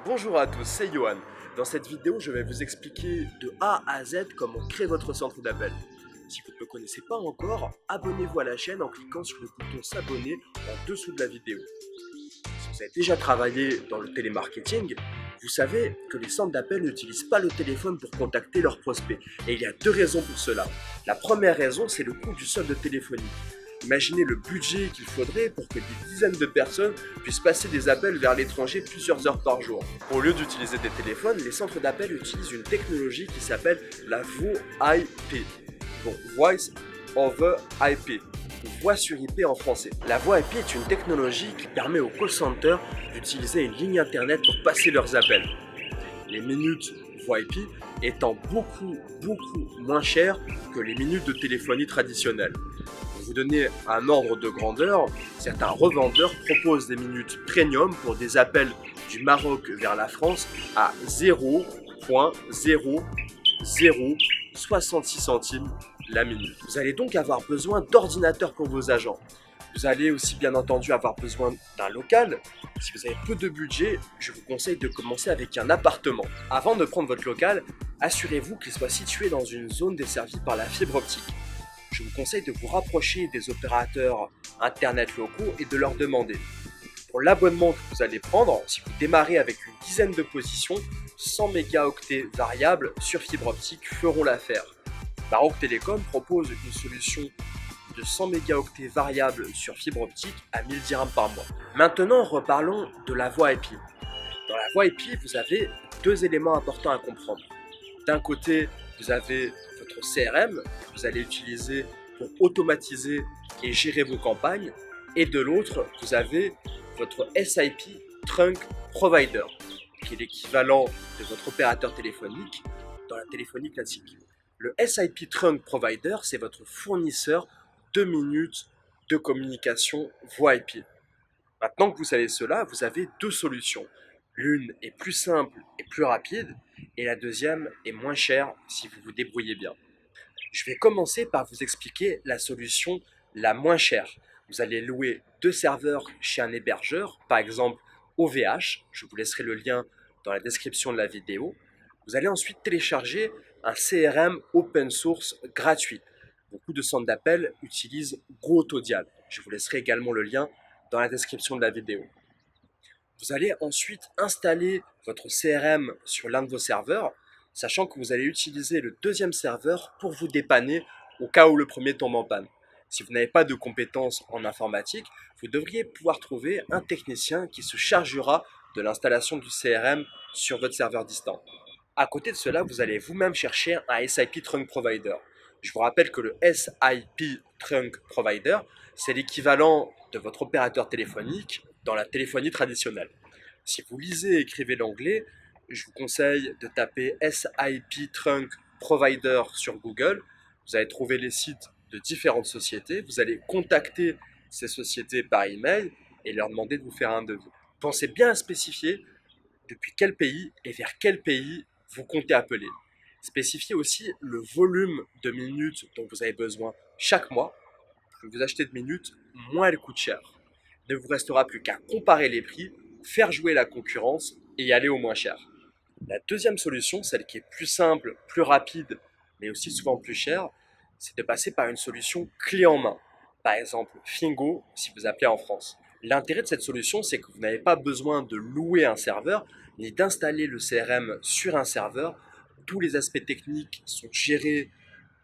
Bonjour à tous, c'est Johan. Dans cette vidéo, je vais vous expliquer de A à Z comment créer votre centre d'appel. Si vous ne me connaissez pas encore, abonnez-vous à la chaîne en cliquant sur le bouton s'abonner en dessous de la vidéo. Si vous avez déjà travaillé dans le télémarketing, vous savez que les centres d'appel n'utilisent pas le téléphone pour contacter leurs prospects. Et il y a deux raisons pour cela. La première raison, c'est le coût du solde téléphonique. Imaginez le budget qu'il faudrait pour que des dizaines de personnes puissent passer des appels vers l'étranger plusieurs heures par jour. Au lieu d'utiliser des téléphones, les centres d'appel utilisent une technologie qui s'appelle la VoIP, donc Voice over IP, ou voix sur IP en français. La VoIP est une technologie qui permet aux call centers d'utiliser une ligne internet pour passer leurs appels. Les minutes VoIP étant beaucoup moins chères que les minutes de téléphonie traditionnelles. Pour vous donner un ordre de grandeur, certains revendeurs proposent des minutes premium pour des appels du Maroc vers la France à 0,0066 centimes la minute. Vous allez donc avoir besoin d'ordinateurs pour vos agents. Vous allez aussi bien entendu avoir besoin d'un local. Si vous avez peu de budget, je vous conseille de commencer avec un appartement. Avant de prendre votre local, assurez-vous qu'il soit situé dans une zone desservie par la fibre optique. Je vous conseille de vous rapprocher des opérateurs internet locaux et de leur demander. Pour l'abonnement que vous allez prendre, si vous démarrez avec une dizaine de positions, 100 mégaoctets variables sur fibre optique feront l'affaire. Maroc Télécom propose une solution de 100 mégaoctets variables sur fibre optique à 1000 dirhams par mois. Maintenant, reparlons de la VoIP. Dans la VoIP, vous avez deux éléments importants à comprendre. D'un côté, vous avez votre CRM que vous allez utiliser pour automatiser et gérer vos campagnes. Et de l'autre, vous avez votre SIP Trunk Provider, qui est l'équivalent de votre opérateur téléphonique dans la téléphonie classique. Le SIP Trunk Provider, c'est votre fournisseur de minutes de communication VoIP. Maintenant que vous savez cela, vous avez deux solutions. L'une est plus simple et plus rapide, et la deuxième est moins chère si vous vous débrouillez bien. Je vais commencer par vous expliquer la solution la moins chère. Vous allez louer deux serveurs chez un hébergeur, par exemple OVH, je vous laisserai le lien dans la description de la vidéo. Vous allez ensuite télécharger un CRM open source gratuit. Beaucoup de centres d'appel utilisent GoToDial. Je vous laisserai également le lien dans la description de la vidéo. Vous allez ensuite installer votre CRM sur l'un de vos serveurs, sachant que vous allez utiliser le deuxième serveur pour vous dépanner au cas où le premier tombe en panne. Si vous n'avez pas de compétences en informatique, vous devriez pouvoir trouver un technicien qui se chargera de l'installation du CRM sur votre serveur distant. À côté de cela, vous allez vous-même chercher un SIP Trunk Provider. Je vous rappelle que le SIP Trunk Provider, c'est l'équivalent de votre opérateur téléphonique dans la téléphonie traditionnelle. Si vous lisez et écrivez l'anglais, je vous conseille de taper SIP Trunk Provider sur Google. Vous allez trouver les sites de différentes sociétés. Vous allez contacter ces sociétés par email et leur demander de vous faire un devis. Pensez bien à spécifier depuis quel pays et vers quel pays vous comptez appeler. Spécifiez aussi le volume de minutes dont vous avez besoin chaque mois. Plus vous achetez de minutes, moins elles coûtent cher. Il ne vous restera plus qu'à comparer les prix, faire jouer la concurrence et y aller au moins cher. La deuxième solution, celle qui est plus simple, plus rapide, mais aussi souvent plus chère, c'est de passer par une solution clé en main. Par exemple, Fingo, si vous appelez en France. L'intérêt de cette solution, c'est que vous n'avez pas besoin de louer un serveur, ni d'installer le CRM sur un serveur. Tous les aspects techniques sont gérés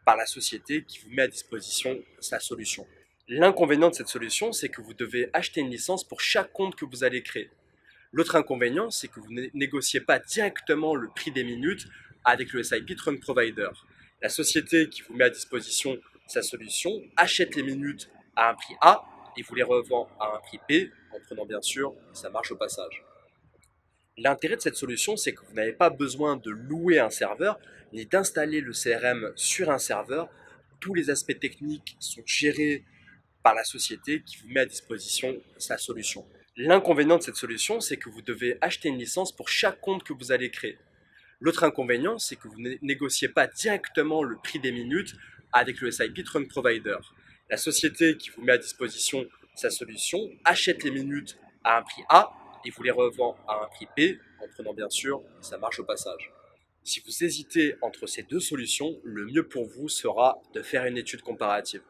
par la société qui vous met à disposition sa solution. L'inconvénient de cette solution, c'est que vous devez acheter une licence pour chaque compte que vous allez créer. L'autre inconvénient, c'est que vous ne négociez pas directement le prix des minutes avec le SIP Trunk Provider. La société qui vous met à disposition sa solution achète les minutes à un prix A et vous les revend à un prix B, en prenant bien sûr sa marge au passage. L'intérêt de cette solution, c'est que vous n'avez pas besoin de louer un serveur, ni d'installer le CRM sur un serveur. Tous les aspects techniques sont gérés par la société qui vous met à disposition sa solution. L'inconvénient de cette solution, c'est que vous devez acheter une licence pour chaque compte que vous allez créer. L'autre inconvénient, c'est que vous ne négociez pas directement le prix des minutes avec le SIP Trunk Provider. La société qui vous met à disposition sa solution achète les minutes à un prix A et vous les revend à un prix B en prenant bien sûr sa marge au passage. Si vous hésitez entre ces deux solutions, le mieux pour vous sera de faire une étude comparative.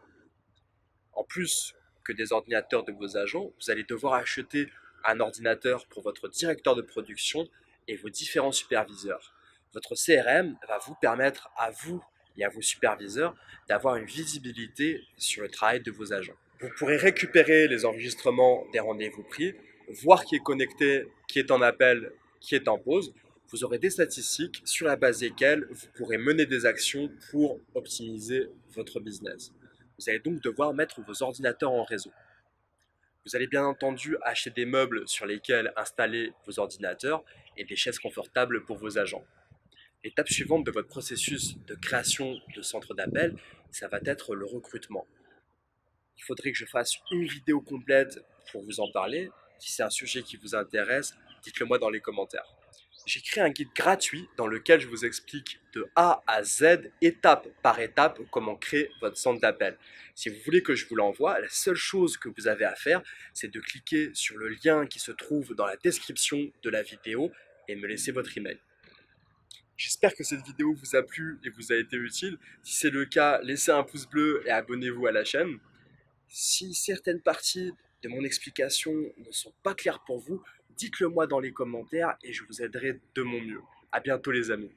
En plus que des ordinateurs de vos agents, vous allez devoir acheter un ordinateur pour votre directeur de production et vos différents superviseurs. Votre CRM va vous permettre à vous et à vos superviseurs d'avoir une visibilité sur le travail de vos agents. Vous pourrez récupérer les enregistrements des rendez-vous pris, voir qui est connecté, qui est en appel, qui est en pause. Vous aurez des statistiques sur la base desquelles vous pourrez mener des actions pour optimiser votre business. Vous allez donc devoir mettre vos ordinateurs en réseau. Vous allez bien entendu acheter des meubles sur lesquels installer vos ordinateurs et des chaises confortables pour vos agents. L'étape suivante de votre processus de création de centre d'appel, ça va être le recrutement. Il faudrait que je fasse une vidéo complète pour vous en parler. Si c'est un sujet qui vous intéresse, dites-le moi dans les commentaires. J'ai créé un guide gratuit dans lequel je vous explique de A à Z, étape par étape, comment créer votre centre d'appel. Si vous voulez que je vous l'envoie, la seule chose que vous avez à faire, c'est de cliquer sur le lien qui se trouve dans la description de la vidéo et me laisser votre email. J'espère que cette vidéo vous a plu et vous a été utile. Si c'est le cas, laissez un pouce bleu et abonnez-vous à la chaîne. Si certaines parties de mon explication ne sont pas claires pour vous, dites-le moi dans les commentaires et je vous aiderai de mon mieux. À bientôt les amis.